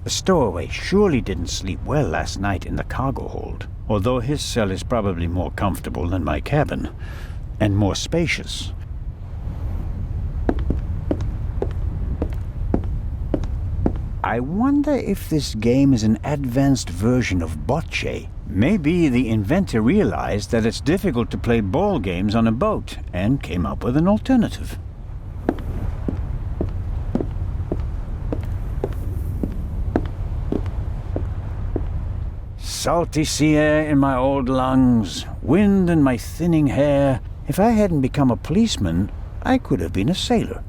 The stowaway surely didn't sleep well last night in the cargo hold, although his cell is probably more comfortable than my cabin, and more spacious. I wonder if this game is an advanced version of Butcher. Maybe the inventor realized that it's difficult to play ball games on a boat and came up with an alternative. Salty sea air in my old lungs, wind in my thinning hair. If I hadn't become a policeman, I could have been a sailor.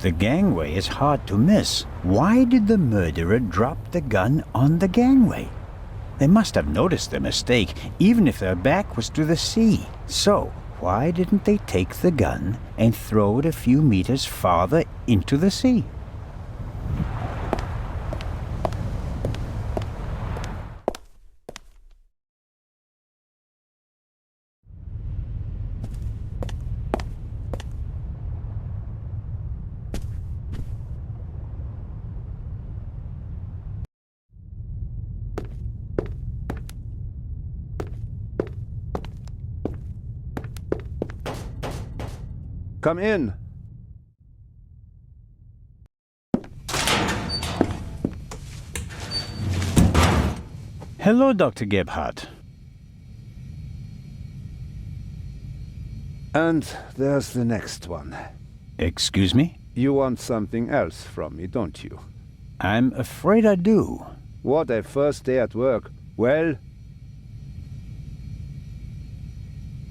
The gangway is hard to miss. Why did the murderer drop the gun on the gangway? They must have noticed their mistake, even if their back was to the sea. So, why didn't they take the gun and throw it a few meters farther into the sea? Come in. Hello, Dr. Gebhardt. And there's the next one. Excuse me? You want something else from me, don't you? I'm afraid I do. What a first day at work. Well?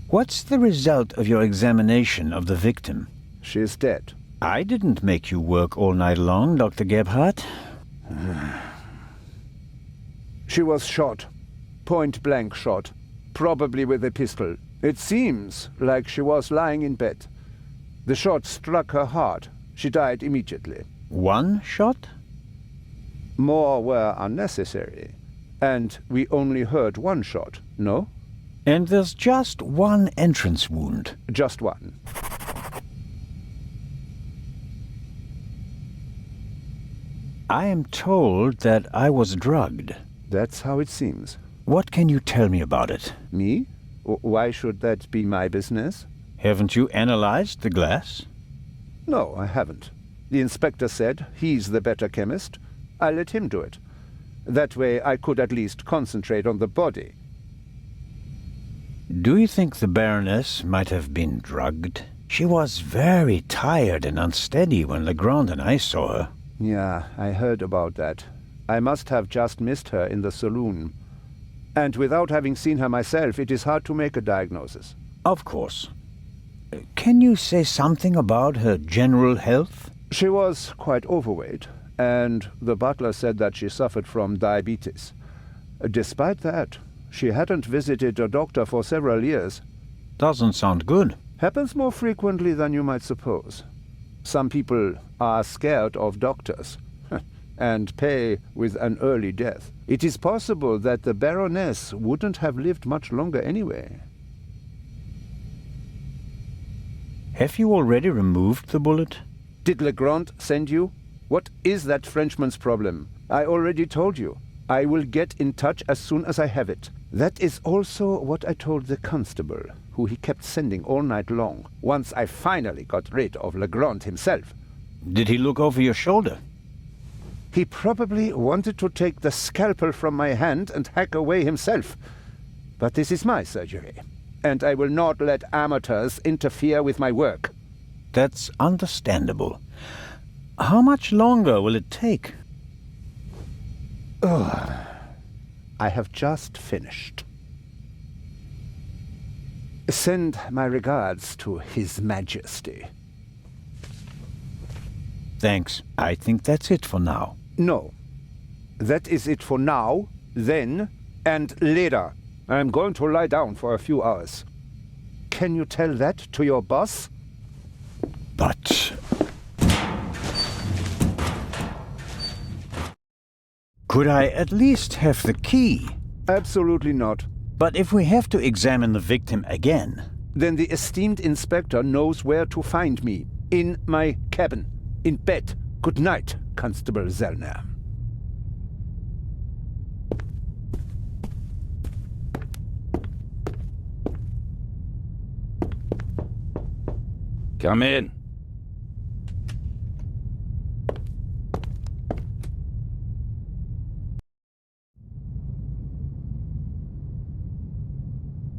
What's the result of your examination of the victim? She's dead. I didn't make you work all night long, Dr. Gebhardt. She was shot. Point-blank shot. Probably with a pistol. It seems like she was lying in bed. The shot struck her heart. She died immediately. One shot? More were unnecessary. And we only heard one shot, no? And there's just one entrance wound. Just one. I am told that I was drugged. That's how it seems. What can you tell me about it? Me? Why should that be my business? Haven't you analyzed the glass? No, I haven't. The inspector said he's the better chemist. I let him do it. That way I could at least concentrate on the body. Do you think the Baroness might have been drugged? She was very tired and unsteady when Legrand and I saw her. Yeah, I heard about that. I must have just missed her in the saloon. And without having seen her myself, it is hard to make a diagnosis. Of course. Can you say something about her general health? She was quite overweight, and the butler said that she suffered from diabetes. Despite that, she hadn't visited a doctor for several years. Doesn't sound good. Happens more frequently than you might suppose. Some people are scared of doctors and pay with an early death. It is possible that the Baroness wouldn't have lived much longer anyway. Have you already removed the bullet? Did Legrand send you? What is that Frenchman's problem? I already told you. I will get in touch as soon as I have it. That is also what I told the constable, who he kept sending all night long, once I finally got rid of Legrand himself. Did he look over your shoulder? He probably wanted to take the scalpel from my hand and hack away himself. But this is my surgery, and I will not let amateurs interfere with my work. That's understandable. How much longer will it take? I have just finished. Send my regards to His Majesty. Thanks. I think that's it for now. No. That is it for now, then, and later. I'm going to lie down for a few hours. Can you tell that to your boss? But... could I at least have the key? Absolutely not. But if we have to examine the victim again... Then the esteemed inspector knows where to find me. In my cabin. In bed. Good night, Constable Zellner. Come in.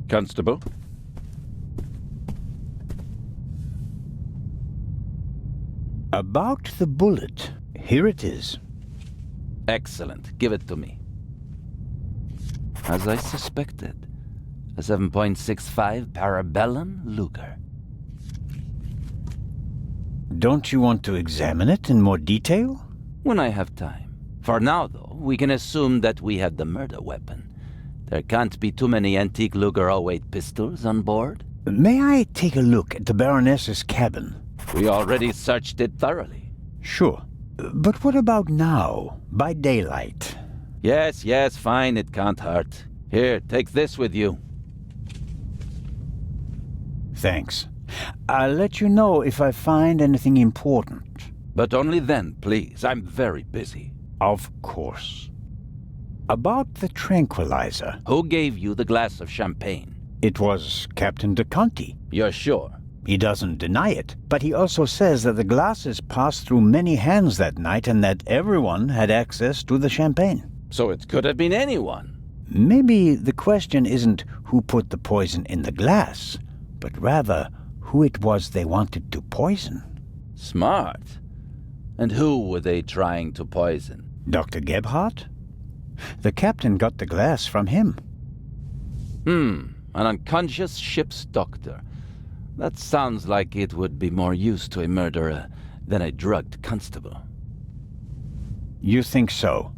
Constable? About the bullet. Here it is. Excellent. Give it to me. As I suspected, a 7.65 Parabellum Luger. Don't you want to examine it in more detail? When I have time. For now, though, we can assume that we had the murder weapon. There can't be too many antique Luger 08 pistols on board. May I take a look at the Baroness's cabin? We already searched it thoroughly. Sure. But what about now, by daylight? Yes, fine, it can't hurt. Here, take this with you. Thanks. I'll let you know if I find anything important. But only then, please. I'm very busy. Of course. About the tranquilizer. Who gave you the glass of champagne? It was Captain de Conti. You're sure? He doesn't deny it, but he also says that the glasses passed through many hands that night and that everyone had access to the champagne. So it could have been anyone. Maybe the question isn't who put the poison in the glass, but rather who it was they wanted to poison. Smart. And who were they trying to poison? Dr. Gebhardt? The captain got the glass from him. An unconscious ship's doctor. That sounds like it would be more use to a murderer than a drugged constable. You think so?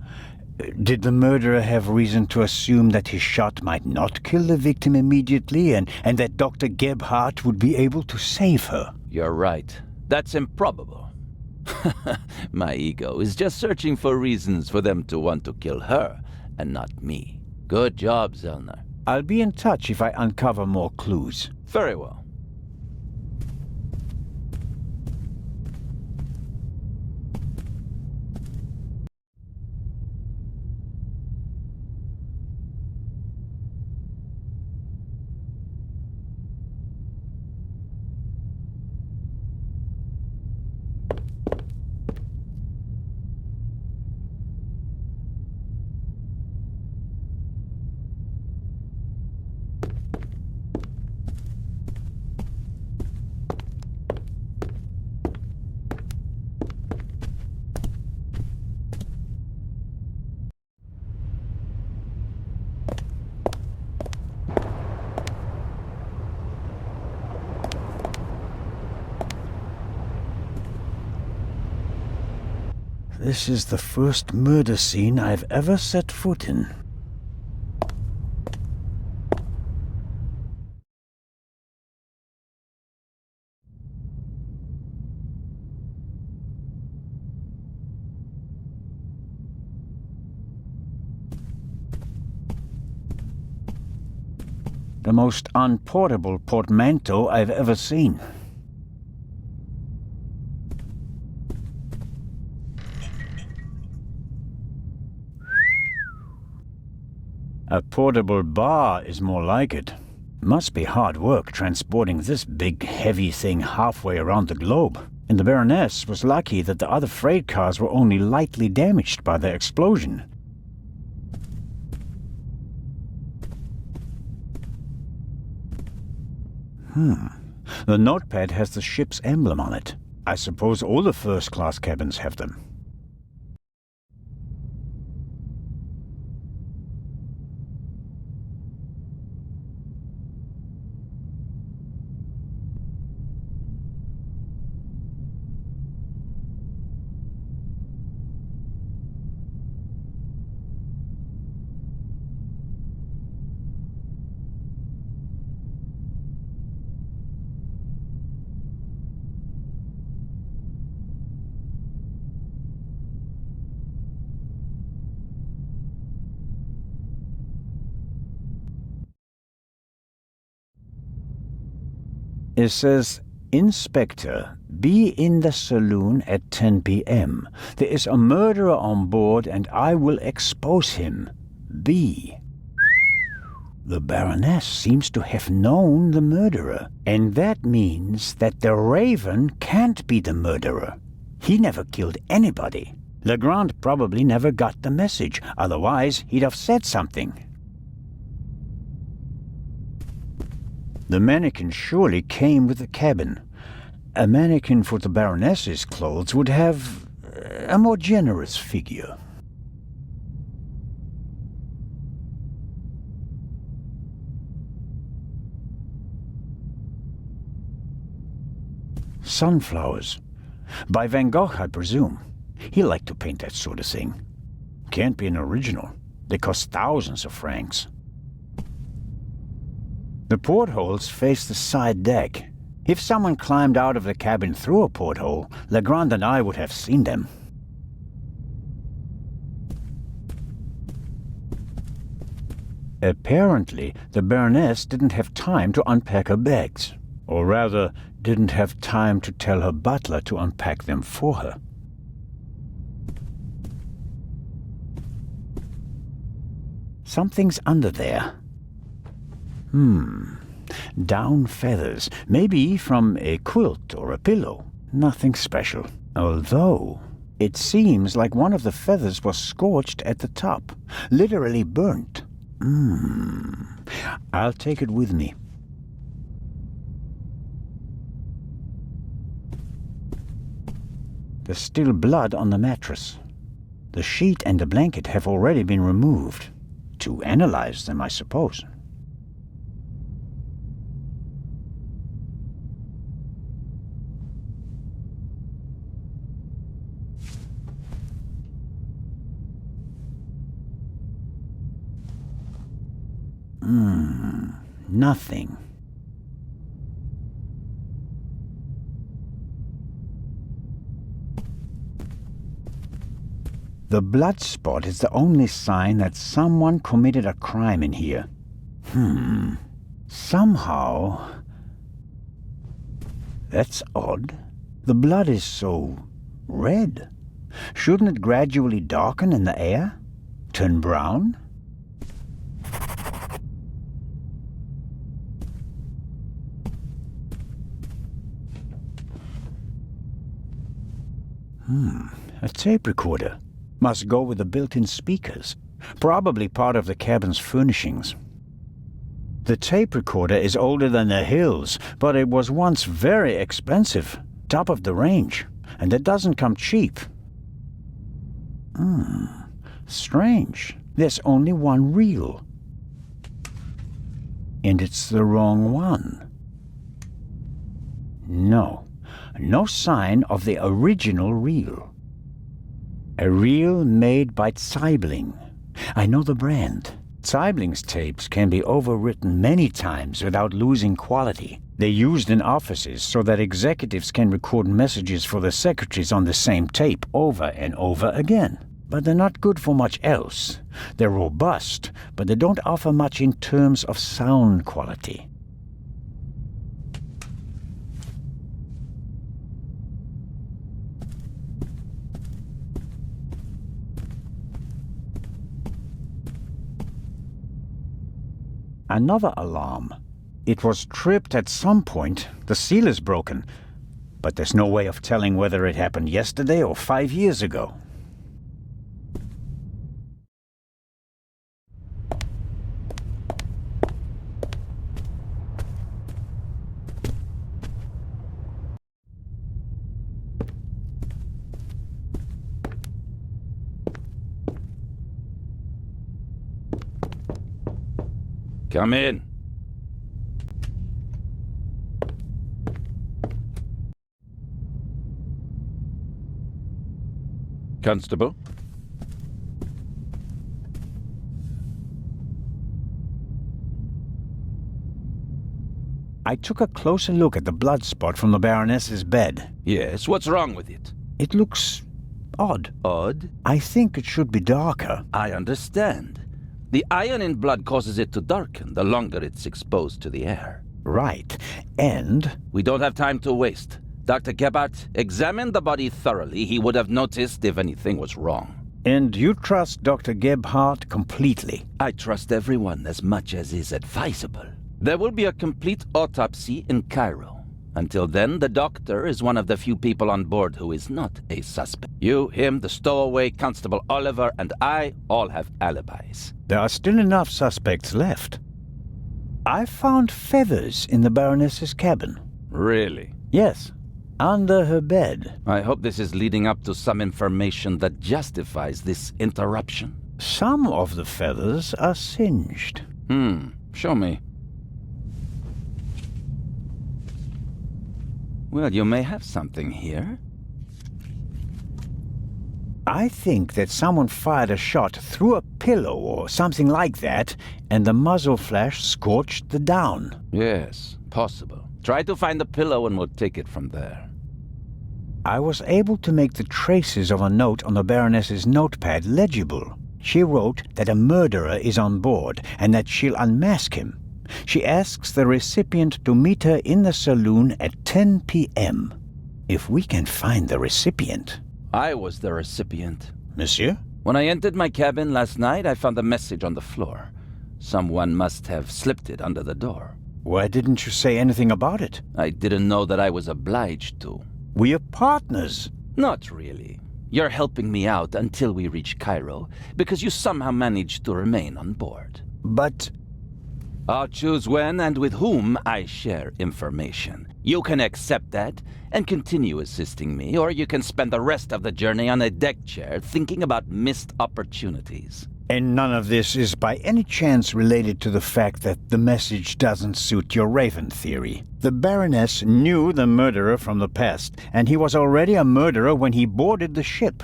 Did the murderer have reason to assume that his shot might not kill the victim immediately and that Dr. Gebhardt would be able to save her? You're right. That's improbable. My ego is just searching for reasons for them to want to kill her and not me. Good job, Zellner. I'll be in touch if I uncover more clues. Very well. This is the first murder scene I've ever set foot in. The most unportable portmanteau I've ever seen. A portable bar is more like it. Must be hard work transporting this big, heavy thing halfway around the globe. And the Baroness was lucky that the other freight cars were only lightly damaged by the explosion. The notepad has the ship's emblem on it. I suppose all the first-class cabins have them. It says, Inspector, be in the saloon at 10 p.m. There is a murderer on board and I will expose him. B. The Baroness seems to have known the murderer, and that means that the Raven can't be the murderer. He never killed anybody. Legrand probably never got the message, otherwise he'd have said something. The mannequin surely came with the cabin. A mannequin for the Baroness's clothes would have a more generous figure. Sunflowers. By Van Gogh, I presume. He liked to paint that sort of thing. Can't be an original. They cost thousands of francs. The portholes face the side deck. If someone climbed out of the cabin through a porthole, Legrand and I would have seen them. Apparently, the Baroness didn't have time to unpack her bags. Or rather, didn't have time to tell her butler to unpack them for her. Something's under there. Down feathers, maybe from a quilt or a pillow. Nothing special. Although, it seems like one of the feathers was scorched at the top. Literally burnt. I'll take it with me. There's still blood on the mattress. The sheet and the blanket have already been removed. To analyze them, I suppose. Nothing. The blood spot is the only sign that someone committed a crime in here. Somehow... That's odd. The blood is so... red. Shouldn't it gradually darken in the air? Turn brown? A tape recorder. Must go with the built-in speakers. Probably part of the cabin's furnishings. The tape recorder is older than the hills, but it was once very expensive. Top of the range. And it doesn't come cheap. Strange. There's only one reel. And it's the wrong one. No sign of the original reel. A reel made by Tstashe. I know the brand. Tstashe's tapes can be overwritten many times without losing quality. They're used in offices so that executives can record messages for the secretaries on the same tape over and over again. But they're not good for much else. They're robust, but they don't offer much in terms of sound quality. Another alarm. It was tripped at some point. The seal is broken. But there's no way of telling whether it happened yesterday or 5 years ago. Come in. Constable? I took a closer look at the blood spot from the Baroness's bed. Yes, what's wrong with it? It looks odd. Odd? I think it should be darker. I understand. The iron in blood causes it to darken the longer it's exposed to the air. Right. And We don't have time to waste. Dr. Gebhardt examined the body thoroughly. He would have noticed if anything was wrong. And you trust Dr. Gebhardt completely? I trust everyone as much as is advisable. There will be a complete autopsy in Cairo. Until then, the doctor is one of the few people on board who is not a suspect. You, him, the stowaway, Constable Oliver, and I all have alibis. There are still enough suspects left. I found feathers in the Baroness's cabin. Really? Yes, under her bed. I hope this is leading up to some information that justifies this interruption. Some of the feathers are singed. Show me. Well, you may have something here. I think that someone fired a shot through a pillow or something like that, and the muzzle flash scorched the down. Yes, possible. Try to find the pillow and we'll take it from there. I was able to make the traces of a note on the Baroness's notepad legible. She wrote that a murderer is on board and that she'll unmask him. She asks the recipient to meet her in the saloon at 10 p.m. If we can find the recipient... I was the recipient. Monsieur? When I entered my cabin last night, I found a message on the floor. Someone must have slipped it under the door. Why didn't you say anything about it? I didn't know that I was obliged to. We are partners. Not really. You're helping me out until we reach Cairo, because you somehow managed to remain on board. But... I'll choose when and with whom I share information. You can accept that and continue assisting me, or you can spend the rest of the journey on a deck chair thinking about missed opportunities. And none of this is by any chance related to the fact that the message doesn't suit your Raven theory. The Baroness knew the murderer from the past, and he was already a murderer when he boarded the ship.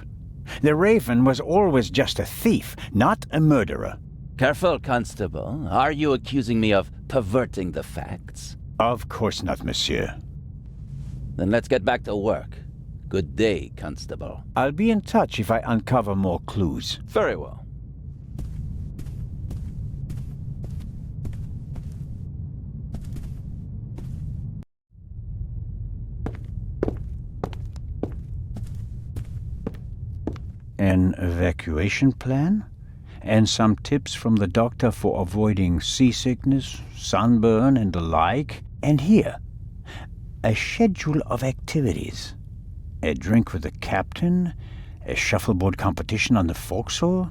The Raven was always just a thief, not a murderer. Careful, Constable. Are you accusing me of perverting the facts? Of course not, monsieur. Then let's get back to work. Good day, Constable. I'll be in touch if I uncover more clues. Very well. An evacuation plan? And some tips from the doctor for avoiding seasickness, sunburn, and the like. And here, a schedule of activities. A drink with the captain, a shuffleboard competition on the forecastle.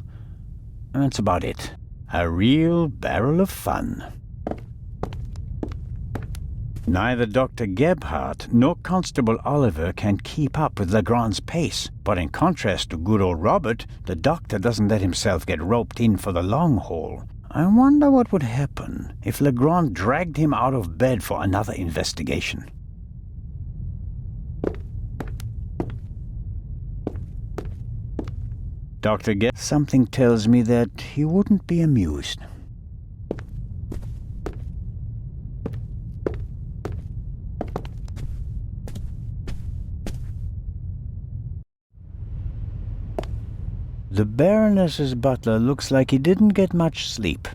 That's about it. A real barrel of fun. Neither Dr. Gebhardt nor Constable Oliver can keep up with Legrand's pace, but in contrast to good old Robert, the doctor doesn't let himself get roped in for the long haul. I wonder what would happen if Legrand dragged him out of bed for another investigation. Dr. Gebhardt, something tells me that he wouldn't be amused. The Baroness's butler looks like he didn't get much sleep.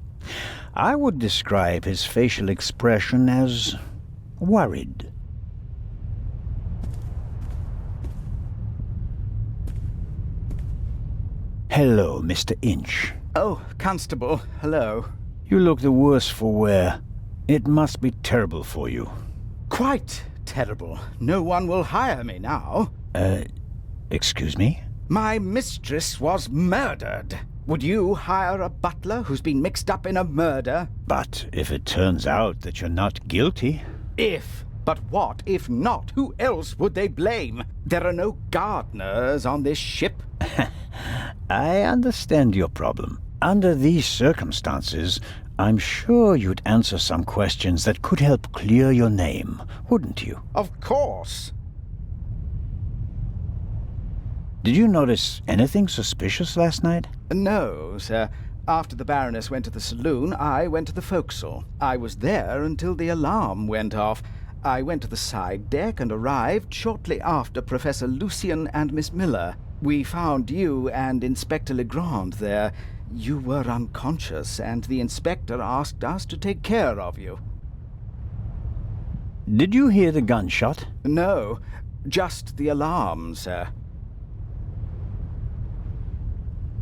I would describe his facial expression as worried. Hello, Mr. Inch. Oh, Constable, hello. You look the worse for wear. It must be terrible for you. Quite terrible. No one will hire me now. Excuse me? My mistress was murdered. Would you hire a butler who's been mixed up in a murder? But if it turns out that you're not guilty... If. But what if not? Who else would they blame? There are no gardeners on this ship. I understand your problem. Under these circumstances, I'm sure you'd answer some questions that could help clear your name, wouldn't you? Of course. Did you notice anything suspicious last night? No, sir. After the Baroness went to the saloon, I went to the forecastle. I was there until the alarm went off. I went to the side deck and arrived shortly after Professor Lucien and Miss Miller. We found you and Inspector Legrand there. You were unconscious, and the inspector asked us to take care of you. Did you hear the gunshot? No, just the alarm, sir.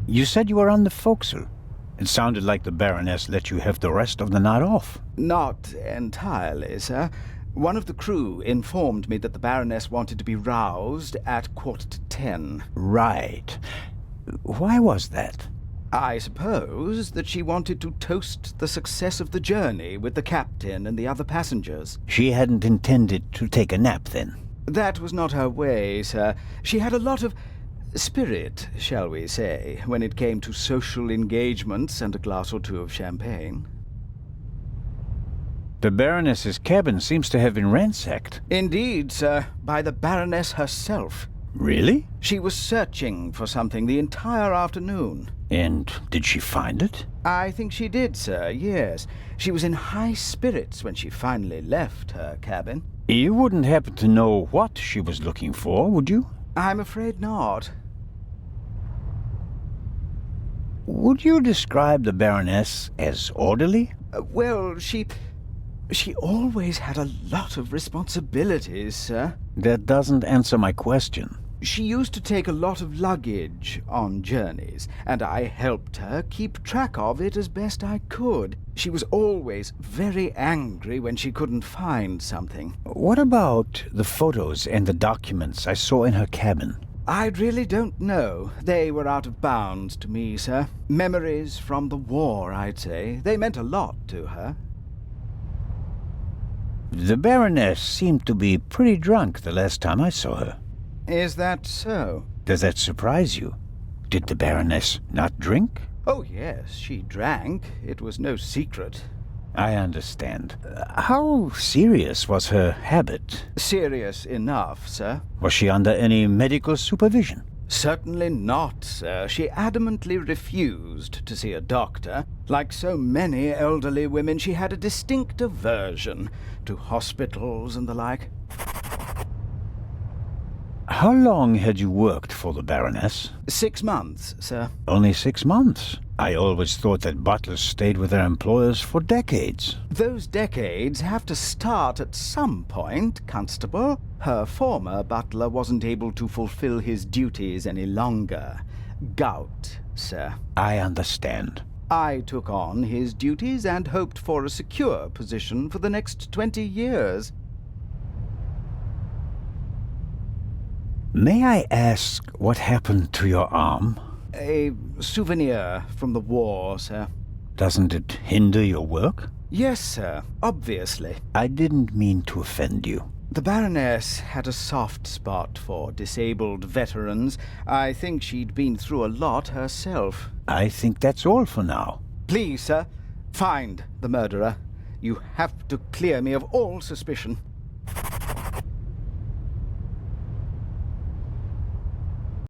You said you were on the forecastle. It sounded like the Baroness let you have the rest of the night off. Not entirely, sir. One of the crew informed me that the Baroness wanted to be roused at 10:15. Right. Why was that? I suppose that she wanted to toast the success of the journey with the captain and the other passengers. She hadn't intended to take a nap then. That was not her way, sir. She had a lot of spirit, shall we say, when it came to social engagements and a glass or two of champagne. The Baroness's cabin seems to have been ransacked. Indeed, sir, by the Baroness herself. Really? She was searching for something the entire afternoon. And did she find it? I think she did, sir, yes. She was in high spirits when she finally left her cabin. You wouldn't happen to know what she was looking for, would you? I'm afraid not. Would you describe the Baroness as orderly? Well, she always had a lot of responsibilities, sir. That doesn't answer my question. She used to take a lot of luggage on journeys, and I helped her keep track of it as best I could. She was always very angry when she couldn't find something. What about the photos and the documents I saw in her cabin? I really don't know. They were out of bounds to me, sir. Memories from the war, I'd say. They meant a lot to her. The Baroness seemed to be pretty drunk the last time I saw her. Is that so? Does that surprise you? Did the Baroness not drink? Oh, yes, she drank. It was no secret. I understand. How serious was her habit? Serious enough, sir. Was she under any medical supervision? Certainly not, sir. She adamantly refused to see a doctor. Like so many elderly women, she had a distinct aversion to hospitals and the like. How long had you worked for the Baroness? 6 months, sir. Only 6 months. I always thought that butlers stayed with their employers for decades. Those decades have to start at some point, Constable. Her former butler wasn't able to fulfill his duties any longer. Gout, sir. I understand. I took on his duties and hoped for a secure position for the next 20 years. May I ask what happened to your arm? A souvenir from the war, sir. Doesn't it hinder your work? Yes, sir, obviously. I didn't mean to offend you. The Baroness had a soft spot for disabled veterans. I think she'd been through a lot herself. I think that's all for now. Please, sir, find the murderer. You have to clear me of all suspicion.